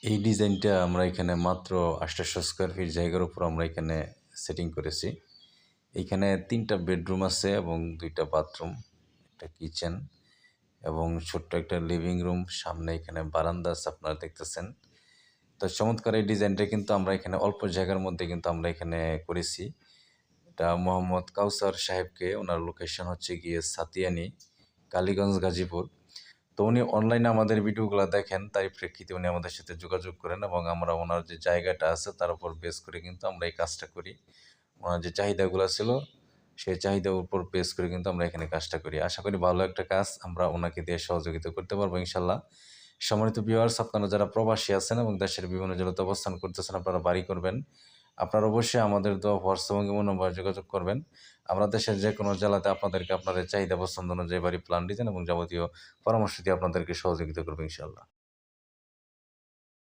এই ডিজাইনটা আমরা এখানে মাত্র ৮০০ স্কোয়ার ফিট জায়গার উপর আমরা এখানে সেটিং করেছি। এইখানে ৩টা বেডরুম আছে এবং ২টা বাথরুম, একটা কিচেন এবং ছোট্ট একটা লিভিং রুম, সামনে এখানে বারান্দা আছে আপনারা দেখতেছেন। তো চমৎকার এই ডিজাইনটা কিন্তু আমরা এখানে অল্প জায়গার মধ্যে কিন্তু আমরা এখানে করেছি। এটা মোহাম্মদ কাউসার সাহেবকে, ওনার লোকেশন হচ্ছে গিয়ে সাতিয়ানি, কালীগঞ্জ, গাজীপুর। তো উনি অনলাইনে আমাদের ভিডিওগুলো দেখেন, তাই প্রেক্ষিতে উনি আমাদের সাথে যোগাযোগ করেন এবং আমরা ওনার যে জায়গাটা আছে তার উপর বেস করে কিন্তু আমরা এই কাজটা করি। ওনার যে চাহিদাগুলো ছিল সেই চাহিদার উপর বেস করে কিন্তু আমরা এখানে কাজটা করি। আশা করি ভালো একটা কাজ আমরা ওনাকে দিয়ে সহযোগিতা করতে পারবো ইনশাল্লাহ। সম্মানিত ভিউয়ার্স, আপনারা যারা প্রবাসী আছেন এবং দেশের বিভিন্ন জেলাতে অবস্থান করতেছেন, আপনারা বাড়ি করবেন, আপনারা অবশ্যই আমাদের দেওয়া হোয়াটসঅ্যাপ এবং ইমো নম্বরে যোগাযোগ করবেন। আমরা দেশের যে কোনো জেলাতে আপনাদেরকে আপনাদের চাহিদা পছন্দ অনুযায়ী বাড়ি প্ল্যান ডিজাইন এবং যাবতীয় পরামর্শ দিয়ে আপনাদেরকে সহযোগিতা করবো ইনশাআল্লাহ।